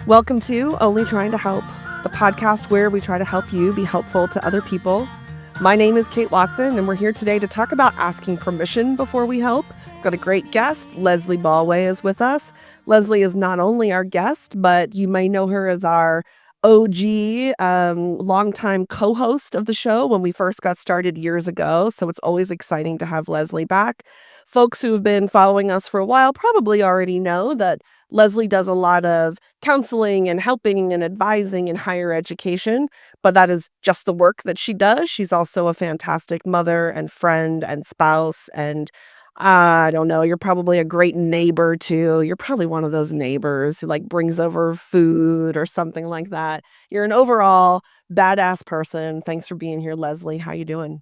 Welcome to Only Trying to Help, the podcast where we try to help you be helpful to other people. My name is Kate Watson, and we're here today to talk about asking permission before we help. We've got a great guest. Leslie Ballway is with us. Leslie is not only our guest, but you may know her as our OG, longtime co-host of the show when we first got started years ago. So it's always exciting to have Leslie back. Folks who've been following us for a while probably already know that Leslie does a lot of counseling and helping and advising in higher education, but that is just the work that she does. She's also a fantastic mother and friend and spouse. And I don't know, you're probably a great neighbor too. You're probably one of those neighbors who like brings over food or something like that. You're an overall badass person. Thanks for being here, Leslie. How you doing?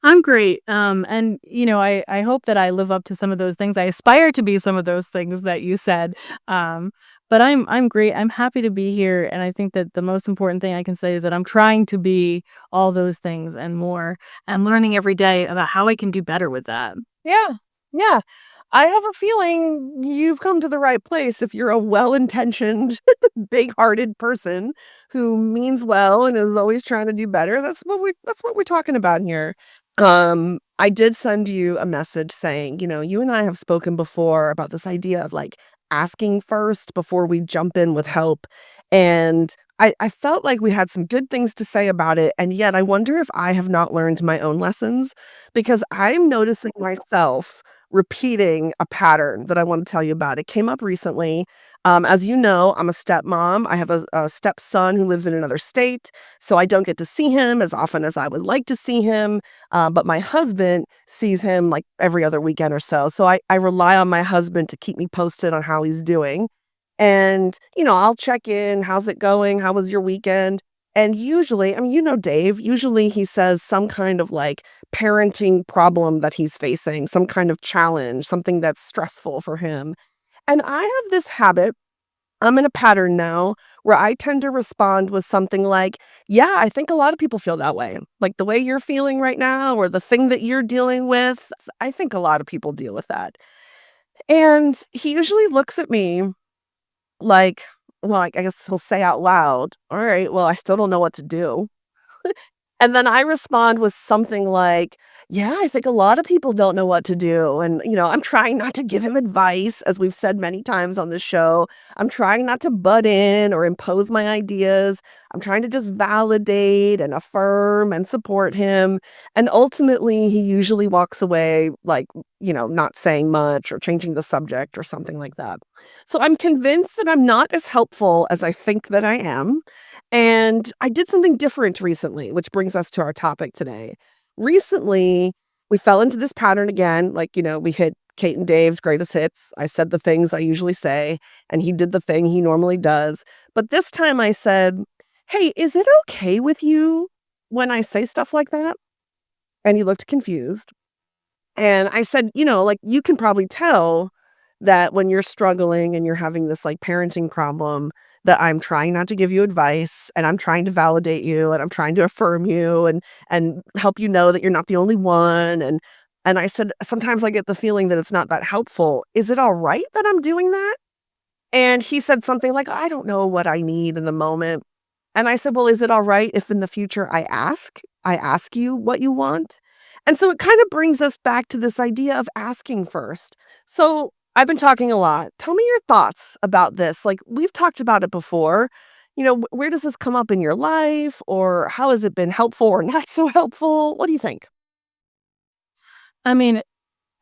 I'm great. And I hope that I live up to some of those things. I aspire to be some of those things that you said. Um, but I'm great. I'm happy to be here, and I think that the most important thing I can say is that I'm trying to be all those things and more, and learning every day about how I can do better with that. Yeah. Yeah. I have a feeling you've come to the right place if you're a well-intentioned, big-hearted person who means well and is always trying to do better. That's what we're talking about here. I did send you a message saying, you and I have spoken before about this idea of like asking first before we jump in with help. And I felt like we had some good things to say about it. And yet I wonder if I have not learned my own lessons because I'm noticing myself repeating a pattern that I want to tell you about. It came up recently. As you know, I'm a stepmom. I have a stepson who lives in another state, so I don't get to see him as often as I would like to see him. But my husband sees him like every other weekend or so. So I rely on my husband to keep me posted on how he's doing. And, I'll check in. How's it going? How was your weekend? And usually, I mean, Dave, usually he says some kind of like parenting problem that he's facing, some kind of challenge, something that's stressful for him. And I have this habit, I'm in a pattern now where I tend to respond with something like, yeah, I think a lot of people feel that way. Like the way you're feeling right now, or the thing that you're dealing with, I think a lot of people deal with that. And he usually looks at me like, well, I guess he'll say out loud, all right, well, I still don't know what to do. And then I respond with something like, "Yeah, I think a lot of people don't know what to do." And, I'm trying not to give him advice, as we've said many times on the show. I'm trying not to butt in or impose my ideas. I'm trying to just validate and affirm and support him. And ultimately, he usually walks away like, not saying much or changing the subject or something like that. So I'm convinced that I'm not as helpful as I think that I am. And I did something different recently, which brings us to our topic today. Recently, we fell into this pattern again. Like, we hit Kate and Dave's greatest hits. I said the things I usually say, and he did the thing he normally does. But this time I said, "Hey, is it okay with you when I say stuff like that?" And he looked confused. And I said, like, you can probably tell that when you're struggling and you're having this like parenting problem, that I'm trying not to give you advice and I'm trying to validate you and I'm trying to affirm you and help you know that you're not the only one. And I said, sometimes I get the feeling that it's not that helpful. Is it all right that I'm doing that? And he said something like, I don't know what I need in the moment. And I said, "Well, is it all right if in the future I ask you what you want?" And so it kind of brings us back to this idea of asking first. So I've been talking a lot. Tell me your thoughts about this. Like we've talked about it before. Where does this come up in your life or how has it been helpful or not so helpful? What do you think? I mean,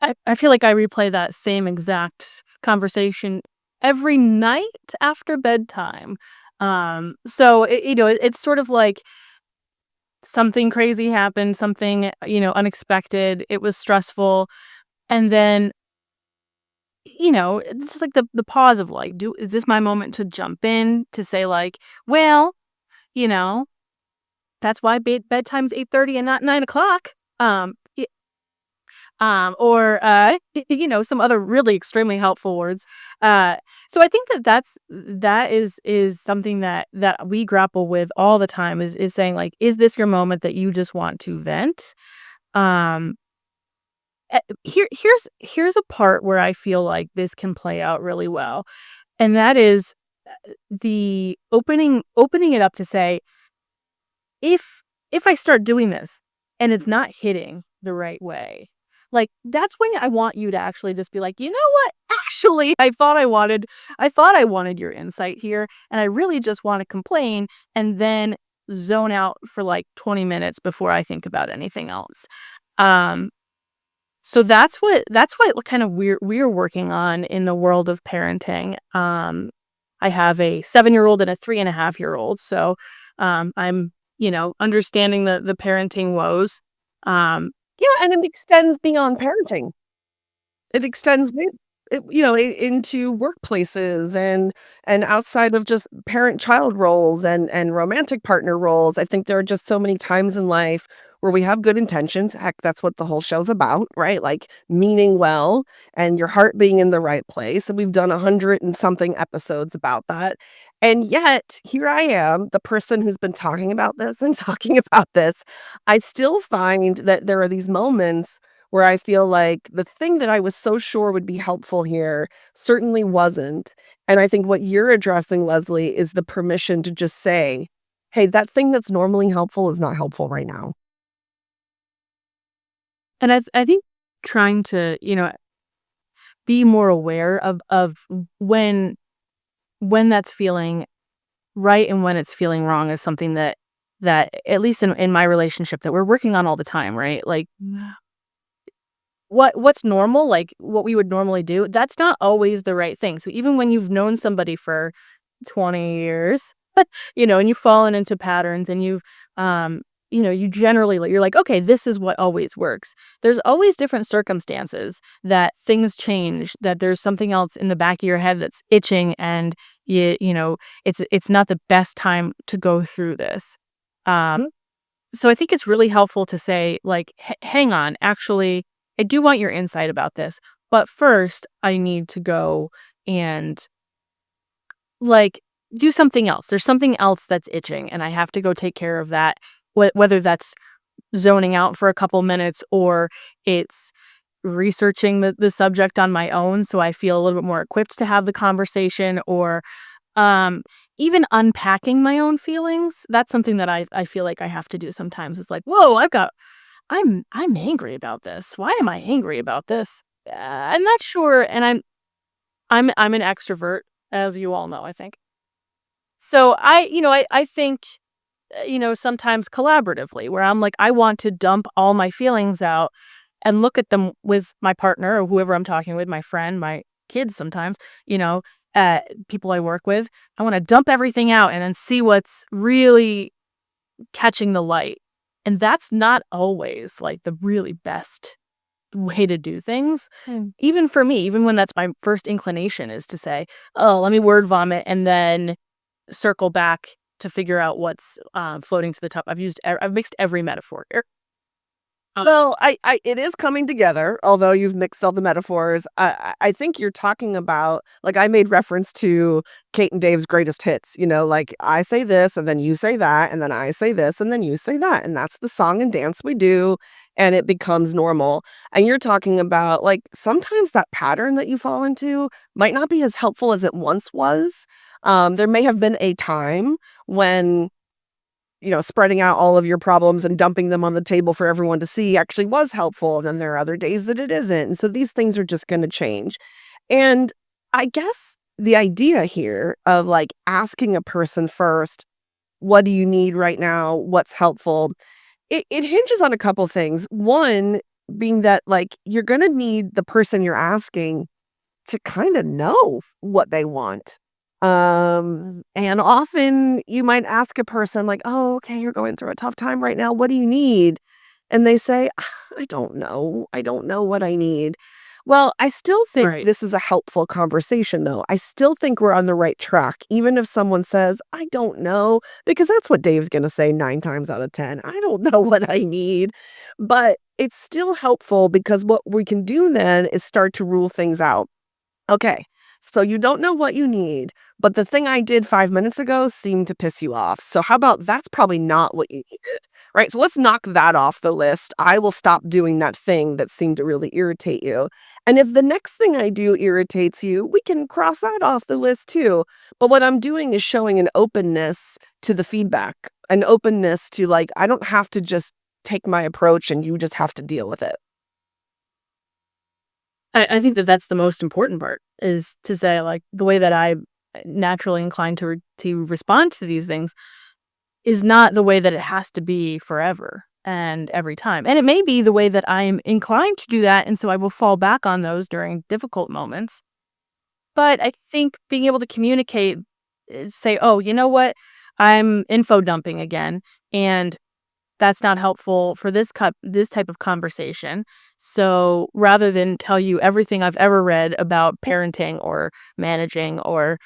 I feel like I replay that same exact conversation every night after bedtime. It's sort of like something crazy happened, something, unexpected. It was stressful. And then, it's just like the pause of like, is this my moment to jump in to say like, well, you know, that's why bedtime's 8:30 and not 9 o'clock. Or some other really extremely helpful words. Uh, so I think that is something that we grapple with all the time is saying like, is this your moment that you just want to vent? Um, here's a part where I feel like this can play out really well, and that is. the opening it up to say, if I start doing this and it's not hitting the right way, like, that's when I want you to actually just be like, "You know what? Actually, I thought I wanted your insight here, and I really just wanna complain," and then zone out for, like, 20 minutes before I think about anything else. Um, so that's what kind of we're working on in the world of parenting. I have a 7-year-old and a 3.5-year-old, so, I'm, understanding the parenting woes. Um, Yeah, and it extends beyond parenting. It extends into workplaces and outside of just parent-child roles and romantic partner roles. I think there are just so many times in life where we have good intentions. Heck, that's what the whole show's about, right? Like, meaning well and your heart being in the right place, and we've done 100 and something episodes about that. And yet, here I am, the person who's been talking about this and talking about this. I still find that there are these moments where I feel like the thing that I was so sure would be helpful here certainly wasn't. And I think what you're addressing, Leslie, is the permission to just say, hey, that thing that's normally helpful is not helpful right now. and I think trying to, be more aware of when that's feeling right and when it's feeling wrong is something that at least in my relationship that we're working on all the time, right? Like, what's normal, like what we would normally do, that's not always the right thing. So even when you've known somebody for 20 years, and you've fallen into patterns and you generally you're like, okay, this is what always works. There's always different circumstances that things change, that there's something else in the back of your head that's itching, and it's not the best time to go through this. Um, so I think it's really helpful to say, like, hang on, actually, I do want your insight about this, but first I need to go and, like, do something else. There's something else that's itching, and I have to go take care of that. Whether that's zoning out for a couple minutes, or it's researching the subject on my own so I feel a little bit more equipped to have the conversation, or um, even unpacking my own feelings. That's something that I feel like I have to do sometimes. It's like, "Whoa, I'm angry about this. Why am I angry about this?" I'm not sure, and I'm an extrovert, as you all know, I think. So I think, sometimes collaboratively, where I'm like, I want to dump all my feelings out and look at them with my partner or whoever I'm talking with, my friend, my kids sometimes, you know, people I work with. I want to dump everything out and then see what's really catching the light. And that's not always like the really best way to do things. Even for me, even when that's my first inclination is to say, oh, let me word vomit and then circle back to figure out what's floating to the top. I've mixed every metaphor here. Well, it is coming together, although you've mixed all the metaphors. I think you're talking about, like, I made reference to Kate and Dave's greatest hits, like, I say this and then you say that, and then I say this and then you say that, and that's the song and dance we do, and it becomes normal. And you're talking about, like, sometimes that pattern that you fall into might not be as helpful as it once was. There may have been a time when spreading out all of your problems and dumping them on the table for everyone to see actually was helpful. And then there are other days that it isn't. And so these things are just going to change. And I guess the idea here of, like, asking a person first, what do you need right now? What's helpful? It hinges on a couple things. One being that, like, you're going to need the person you're asking to kinda know what they want. And often you might ask a person like, "Oh, okay, you're going through a tough time right now. What do you need?" And they say, I don't know. I don't know what I need." Well, I still think Right. this is a helpful conversation, though. I still think we're on the right track, even if someone says, "I don't know," because that's what Dave's gonna say 9 times out of 10. "I don't know what I need." But it's still helpful because what we can do then is start to rule things out. Okay, so you don't know what you need, but the thing I did 5 minutes ago seemed to piss you off. So how about that's probably not what you needed, right? So let's knock that off the list. I will stop doing that thing that seemed to really irritate you. And if the next thing I do irritates you, we can cross that off the list too. But what I'm doing is showing an openness to the feedback, an openness to like, I don't have to just take my approach and you just have to deal with it. I think that that's the most important part is to say, like, the way that I naturally inclined to respond to these things is not the way that it has to be forever and every time. And it may be the way that I am inclined to do that, and so I will fall back on those during difficult moments. But I think being able to communicate, say, "Oh, you know what? I'm info dumping again, and that's not helpful for this type of conversation. So rather than tell you everything I've ever read about parenting or managing or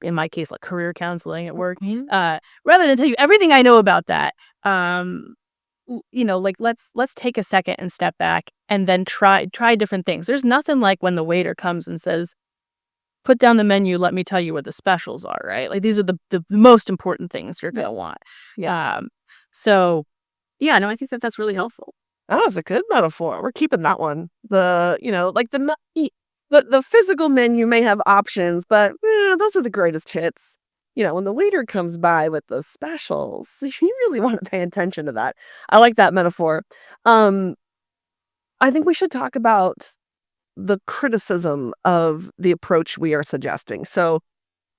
in my case, like career counseling at work, Mhm. rather than tell you everything I know about that, like let's take a second and step back and then try different things. There's nothing like when the waiter comes and says, "Put down the menu. Let me tell you what the specials are." Right? Like these are the most important things you're Yeah. gonna want. Yeah. Um, so yeah, no, I think that that's really helpful. That was a good metaphor. We're keeping that one. Like the physical menu may have options, but those are the greatest hits. When the waiter comes by with the specials, you really want to pay attention to that. I like that metaphor. Um, I think we should talk about the criticism of the approach we are suggesting. So,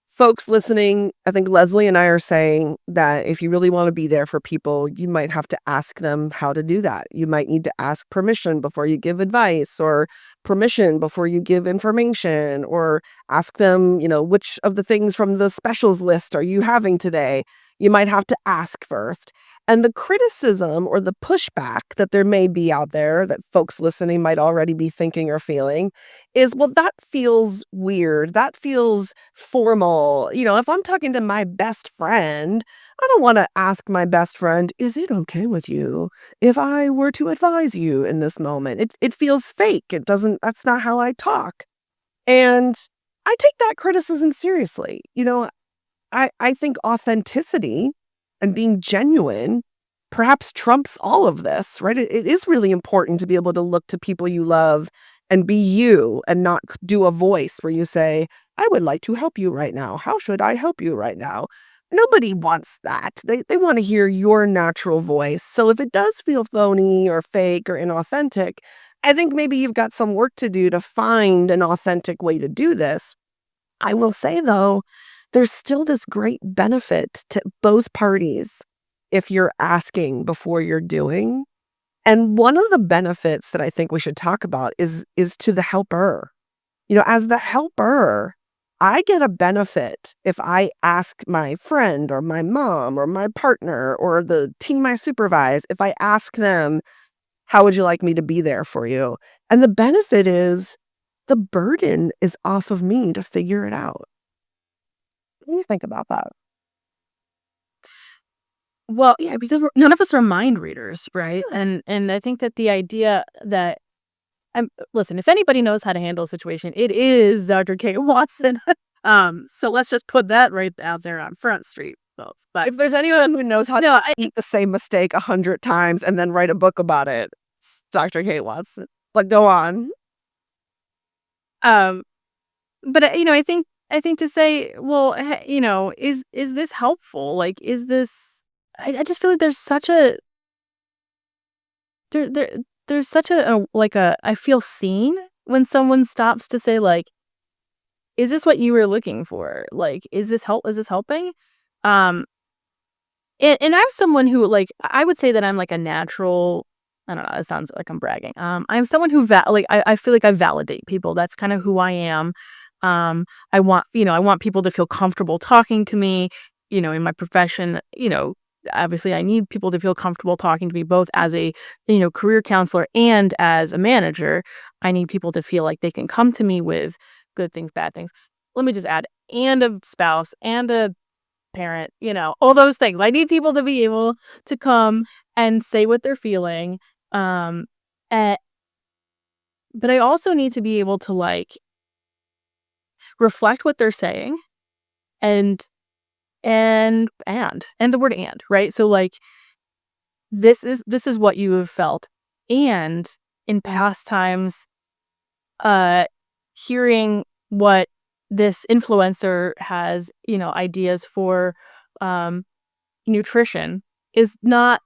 folks listening, I think Leslie and I are saying that if you really want to be there for people, you might have to ask them how to do that. You might need to ask permission before you give advice, or permission before you give information, or ask them, which of the things from the specials list are you having today? You might have to ask first. And the criticism or the pushback that there may be out there that folks listening might already be thinking or feeling is, well, that feels weird. That feels formal. If I'm talking to my best friend, I don't want to ask my best friend, is it okay with you if I were to advise you in this moment? It feels fake. It doesn't, that's not how I talk. And I take that criticism seriously. I think authenticity and being genuine perhaps trumps all of this, right? It is really important to be able to look to people you love and be you and not do a voice where you say, I would like to help you right now. How should I help you right now? Nobody wants that. They want to hear your natural voice. So if it does feel phony or fake or inauthentic, I think maybe you've got some work to do to find an authentic way to do this. I will say, though, there's still this great benefit to both parties if you're asking before you're doing. And one of the benefits that I think we should talk about is to the helper. As the helper, I get a benefit if I ask my friend or my mom or my partner or the team I supervise, if I ask them, how would you like me to be there for you? And the benefit is the burden is off of me to figure it out. What do you think about that? Well, yeah, because none of us are mind readers, right? And I think that the idea that listen, if anybody knows how to handle a situation, it is Dr. Kate Watson. So let's just put that right out there on Front Street, folks. But If there's anyone who knows how to no, eat the same mistake 100 times and then write a book about it, it's Dr. Kate Watson. Like, go on. um, but I think to say, well, is this helpful? Like, is this? I just feel like there there there's such a I feel seen when someone stops to say like, is this what you were looking for? Like, is this helping? Um, and I'm someone who, like, I would say that I'm, like, a natural. I don't know, it sounds like I'm bragging. I'm someone who I feel like I validate people, that's kinda who I am. I want people to feel comfortable talking to me, in my profession, obviously, I need people to feel comfortable talking to me both as a, career counselor and as a manager. I need people to feel like they can come to me with good things, bad things. Let me just add, and a spouse and a parent, all those things. I need people to be able to come and say what they're feeling. Um, eh, but I also need to be able to like reflect what they're saying and and the word and, right? So like this is what you have felt. And in past times, uh, hearing what this influencer has, ideas for um, nutrition is not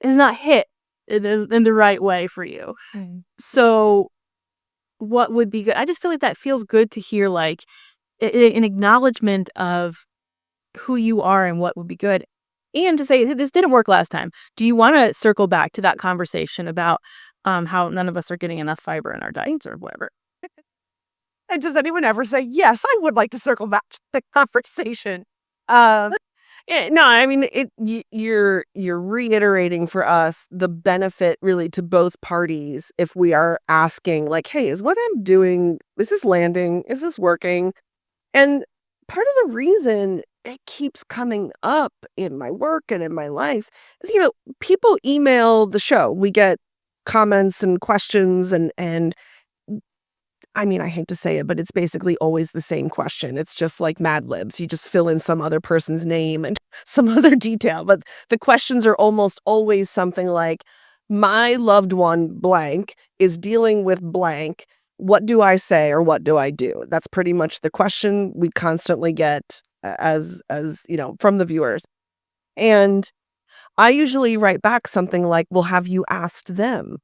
hit in the right way for you. Mm. So what would be good? I just feel like that feels good to hear, like an acknowledgement of who you are and what would be good. And to say, "Hey, this didn't work last time. Do you want to circle back to that conversation about how none of us are getting enough fiber in our diets or whatever?" And does anyone ever say, "Yes, I would like to circle back to the conversation?" Um, no, I mean, you're reiterating for us the benefit really to both parties if we are asking like, "Hey, is what I'm doing, is this landing? Is this working?" And part of the reason it keeps coming up in my work and in my life is, people email the show. We get comments and questions and I mean, I hate to say it, but it's basically always the same question. It's just like Mad Libs. You just fill in some other person's name and some other detail, but the questions are almost always something like, "My loved one blank is dealing with blank. What do I say or what do I do?" That's pretty much the question we constantly get from the viewers. And I usually write back something like, "Well, have you asked them?"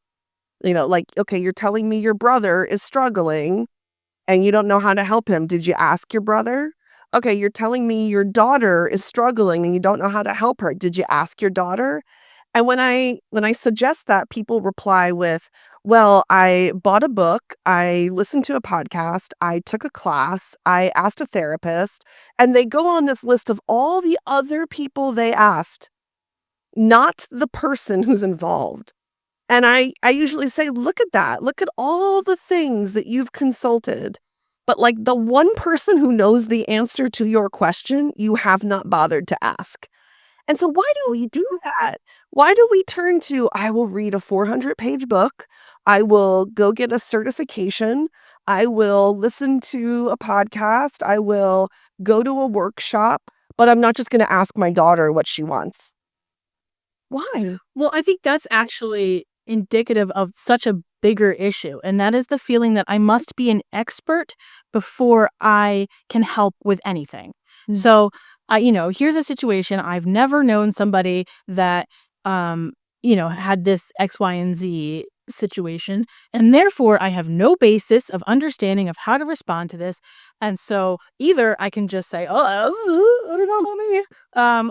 Like, "Okay, you're telling me your brother is struggling and you don't know how to help him. Did you ask your brother?" "Okay, you're telling me your daughter is struggling and you don't know how to help her. Did you ask your daughter?" And when I suggest that, people reply with, "Well, I bought a book, I listened to a podcast, I took a class, I asked a therapist," and they go on this list of all the other people they asked, not the person who's involved. And I usually say, "Look at that. Look at all the things that you've consulted. But, like, the one person who knows the answer to your question, you have not bothered to ask." And so why do we do that? Why do we turn to, "I will read a 400-page book. I will go get a certification. I will listen to a podcast. I will go to a workshop, but I'm not just gonna ask my daughter what she wants." Why? Well, I think that's actually indicative of such a bigger issue, and that is the feeling that I must be an expert before I can help with anything. Mm. So, here's a situation. I've never known somebody that, had this X, Y, and Z situation, and therefore I have no basis of understanding of how to respond to this. And so either I can just say, "Oh, I don't know about me,"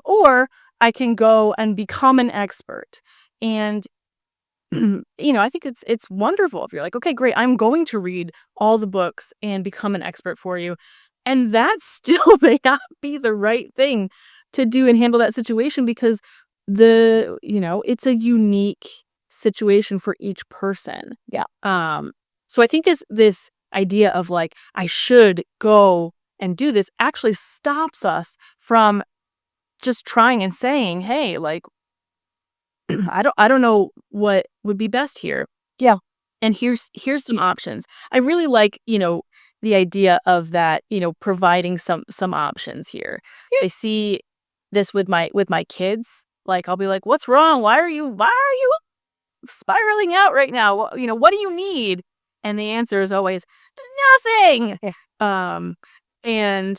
or I can go and become an expert. And I think it's wonderful if you're like, "Okay, great. I'm going to read all the books and become an expert for you." And that still may not be the right thing to do and handle that situation because it's a unique situation for each person. Yeah. So I think this idea of like, I should go and do this actually stops us from just trying and saying, "Hey, like, I don't know what would be best here. Yeah. And here's some options." I really like, the idea of that, providing some options here. Yeah. I see this with my kids. Like, I'll be like, "What's wrong? Why are you spiraling out right now? What do you need?" And the answer is always nothing. Yeah. Um and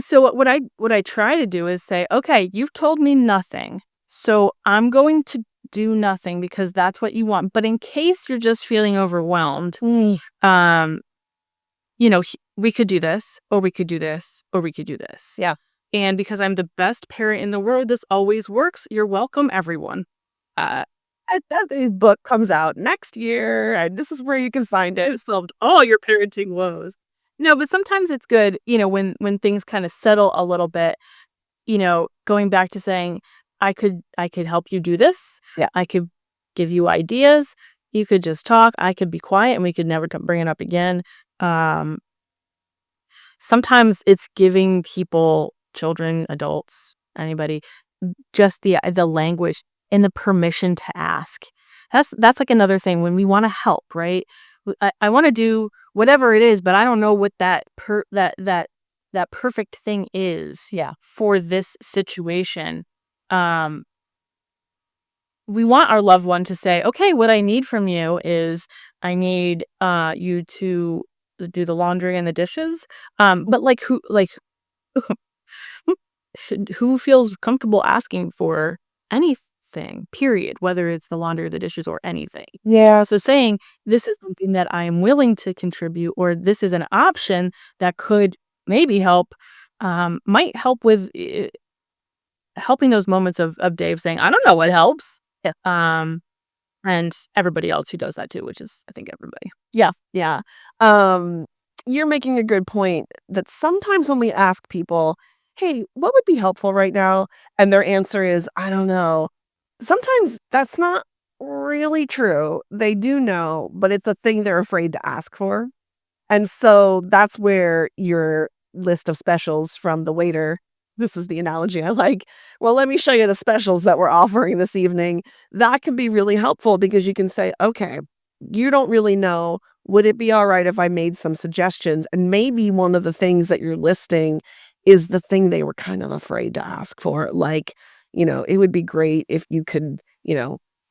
so what I try to do is say, "Okay, you've told me nothing. So I'm going to do nothing because that's what you want. But in case you're just feeling overwhelmed, Mm. um, we could do this, or we could do this, or we could do this. Yeah. And because I'm the best parent in the world, this always works. You're welcome, everyone." Uh, His book comes out next year, and this is where you can find it. it solved all your parenting woes. No, but sometimes it's good, when things kind of settle a little bit, going back to saying, I could help you do this. Yeah. I could give you ideas. You could just talk. I could be quiet and we could never bring it up again. Um, Sometimes it's giving people, children, adults, anybody, just the language and the permission to ask. That's like another thing when we want to help, right? I want to do whatever it is, but I don't know what that perfect thing is Yeah. for this situation. Um, we want our loved one to say, "Okay, what I need from you is I need, you to do the laundry and the dishes." But, like, who feels comfortable asking for anything, period, whether it's the laundry or the dishes or anything. Yeah. So saying, "This is something that I am willing to contribute," or "This is an option that could maybe help," might help with, helping those moments of Dave saying, "I don't know what helps." Yeah. Um, and everybody else who does that too, which is, I think, everybody. Yeah. Yeah. Um, you're making a good point that sometimes when we ask people, "Hey, what would be helpful right now?" and their answer is, "I don't know." Sometimes that's not really true. They do know, but it's a thing they're afraid to ask for. And so that's where your list of specials from the waiter, this is the analogy I like. Well, let me show you the specials that we're offering this evening. That can be really helpful because you can say, okay, you don't really know. Would it be all right if I made some suggestions? And maybe one of the things that you're listing is the thing they were kind of afraid to ask for. Like, it would be great if you could,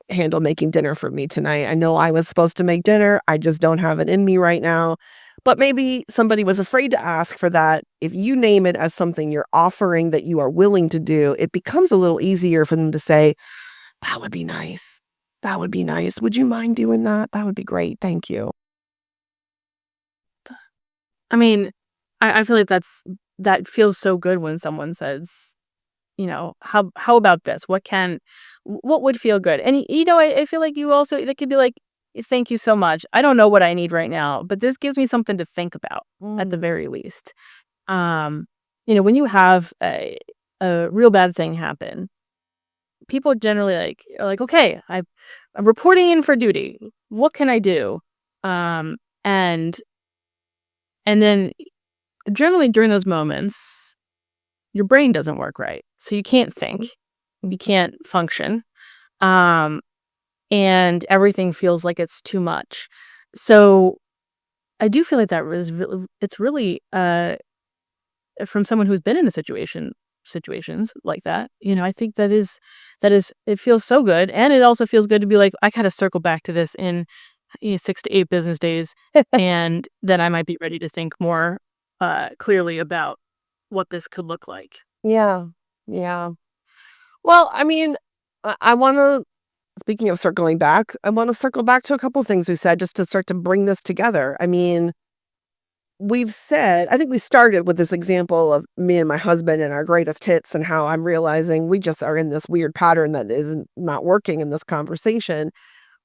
handle making dinner for me tonight. I know I was supposed to make dinner. I just don't have it in me right now, but maybe somebody was afraid to ask for that. If you name it as something you're offering that you are willing to do, it becomes a little easier for them to say, "That would be nice. That would be nice. Would you mind doing that? That would be great. Thank you." I mean, I feel like that feels so good when someone says, "How about this? What would feel good?" And, I feel like you also that could be like, "Thank you so much. I don't know what I need right now, but this gives me something to think about at the Mm. very least." Um, when you have a real bad thing happen, people generally are like, "Okay, I'm reporting in for duty. What can I do?" Um, and and then generally during those moments, your brain doesn't work right, so you can't think, you can't function, um, and everything feels like it's too much. So I do feel like that was it's really from someone who's been in a situations like that, I think that is it feels so good, and it also feels good to be like, "I gotta circle back to this in, 6 to 8 business days," and then I might be ready to think more, clearly about what this could look like. Yeah. Yeah. Well, I mean, I want to, speaking of circling back, I want to circle back to a couple things we said just to start to bring this together. I mean, we've said, I think we started with this example of me and my husband and our greatest hits and how I'm realizing we just are in this weird pattern that is not working in this conversation.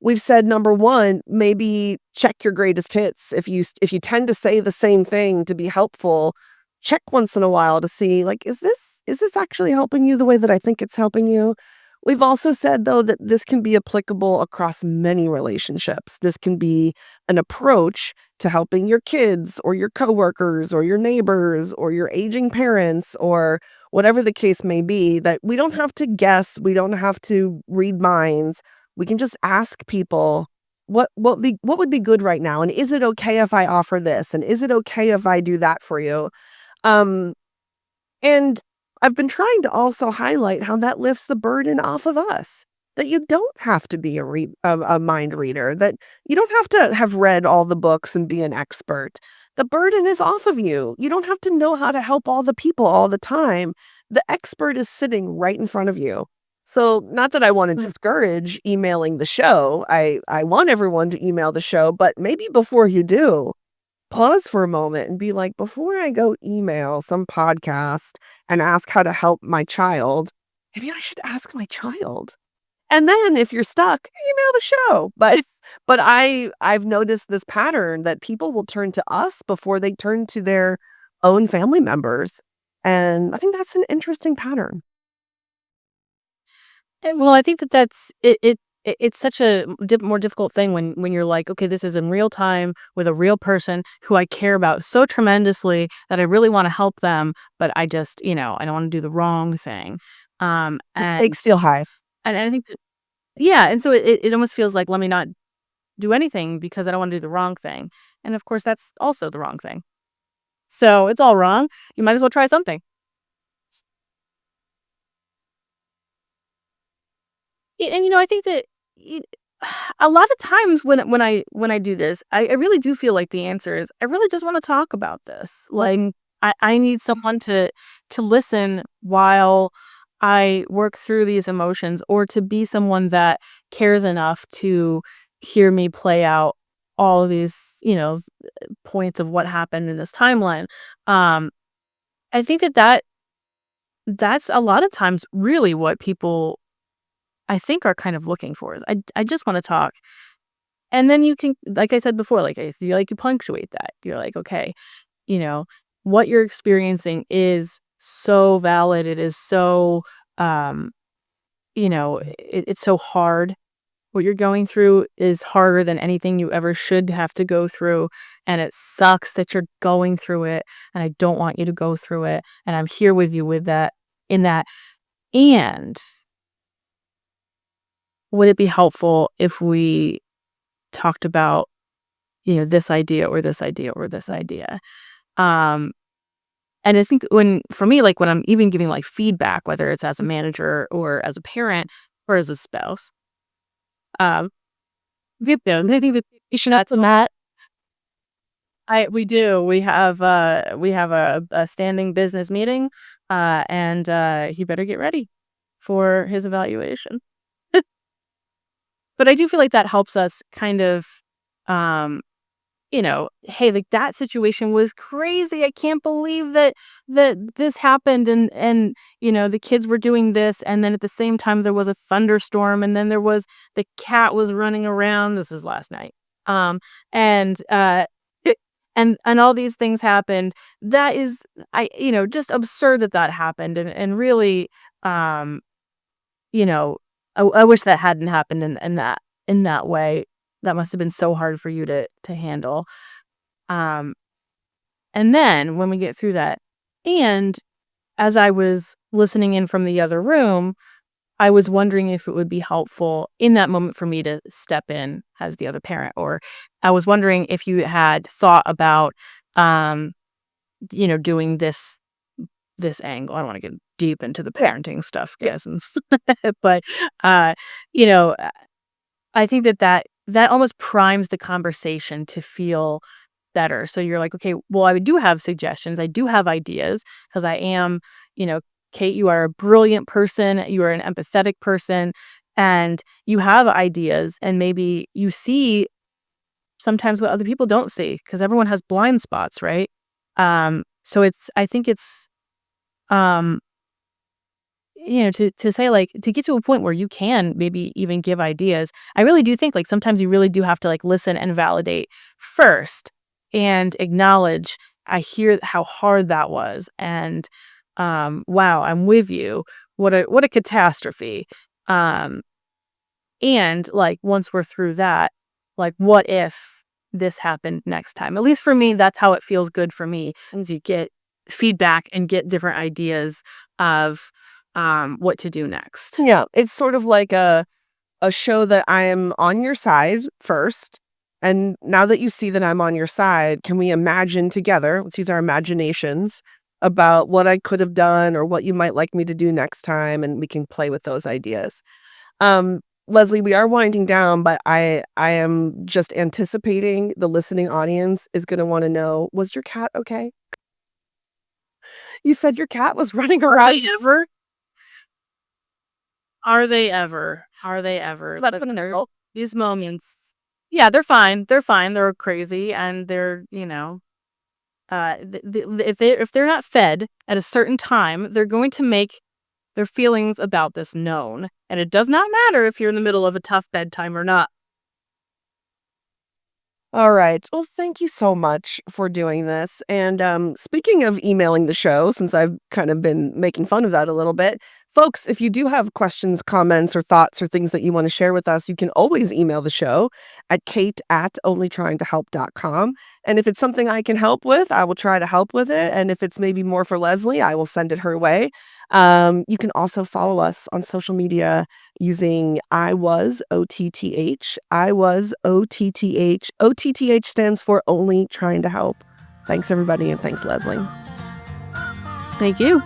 We've said number 1, maybe check your greatest hits. If you tend to say the same thing to be helpful, check once in a while to see, like, is this actually helping you the way that I think it's helping you? We've also said though that this can be applicable across many relationships. This can be an approach to helping your kids or your coworkers or your neighbors or your aging parents or whatever the case may be, that we don't have to guess, we don't have to read minds. We can just ask people what would be good right now, and is it okay if I offer this, and is it okay if I do that for you? Um, and I've been trying to also highlight how that lifts the burden off of us. That you don't have to be a mind reader, that you don't have to have read all the books and be an expert. The burden is off of you. You don't have to know how to help all the people all the time. The expert is sitting right in front of you. So, not that I want to discourage emailing the show. I want everyone to email the show, but maybe before you do, pause for a moment and be like, before I go email some podcast and ask how to help my child, maybe I should ask my child. And then if you're stuck, email the show. But I've noticed this pattern that people will turn to us before they turn to their own family members. And I think that's an interesting pattern. Well, I think it's such a more difficult thing when you're like, okay, this is in real time with a real person who I care about so tremendously that I really want to help them, but I just, I don't want to do the wrong thing. Um, and Stakes feel high. and I think that, yeah, and so it almost feels like let me not do anything because I don't want to do the wrong thing, and of course that's also the wrong thing. So it's all wrong. You might as well try something. And, I think that it a lot of times when I do this, I really do feel like the answer is, I really just wanna talk about this. Like, I need someone to listen while I work through these emotions, or to be someone that cares enough to hear me play out all of these, points of what happened in this timeline. Um, I think that's a lot of times really what people, I think, are kind of looking for, is I just wanna talk. And then you can, like I said before, like, if you, like, you punctuate that. You're like, "Okay, you know, what you're experiencing is so valid. It is so, um, it's so hard. What you're going through is harder than anything you ever should have to go through, and it sucks that you're going through it, and I don't want you to go through it, and I'm here with you with that in that. And would it be helpful if we talked about, this idea or this idea or this idea?" Um, and I think for me, like, when I'm even giving, like, feedback, whether it's as a manager or as a parent or as a spouse, um, I think that you should not that we do. We have a standing business meeting, and he better get ready for his evaluation. But I do feel like that helps us kind of, um, hey, like, that situation was crazy. I can't believe that this happened, and the kids were doing this, and then at the same time there was a thunderstorm, and then the cat was running around. This is last night. And and all these things happened. That is, just absurd that happened, and really, um you know, I wish that hadn't happened in that way. That must have been so hard for you to handle. Um, and then when we get through that, and as I was listening in from the other room, I was wondering if it would be helpful in that moment for me to step in as the other parent, or I was wondering if you had thought about, um, doing this angle. I don't want to get deep into the parenting stuff, Yeah. guys, and but uh, you know, I think that almost primes the conversation to feel better. So you're like, okay, well, I do have suggestions. I do have ideas, because I am, you know, Kate, you are a brilliant person. You are an empathetic person, and you have ideas, and maybe you see sometimes what other people don't see, because everyone has blind spots, right? So I think it's, um, to say, like, to get to a point where you can maybe even give ideas. I really do think, like, sometimes you really do have to, like, listen and validate first, and acknowledge, I hear how hard that was, and wow, I'm with you. What a catastrophe. Um and, like, once we're through that, like, what if this happened next time? At least for me, that's how it feels good for me, is you get feedback and get different ideas of, what to do next. Yeah, it's sort of like a show that I am on your side first, and now that you see that I'm on your side, can we imagine together, let's use our imaginations about what I could have done or what you might like me to do next time, and we can play with those ideas. Um, Leslie, we are winding down, but I am just anticipating the listening audience is gonna wanna know, was your cat okay? You said your cat was running Are around. they ever? Are they ever? Are they ever? That's But a no. these moments, yeah, they're fine. They're fine. They're crazy, and they're, if they're not fed at a certain time, they're going to make their feelings about this known, and it does not matter if you're in the middle of a tough bedtime or not. All right. Well, thank you so much for doing this. And speaking of emailing the show, since I've kind of been making fun of that a little bit, folks, if you do have questions, comments, or thoughts or things that you want to share with us, you can always email the show at kate@onlytryingtohelp.com. And if it's something I can help with, I will try to help with it. And if it's maybe more for Leslie, I will send it her way. You can also follow us on social media using I was OTTH. I was OTTH. OTTH stands for Only Trying to Help. Thanks, everybody, and thanks, Leslie. Thank you.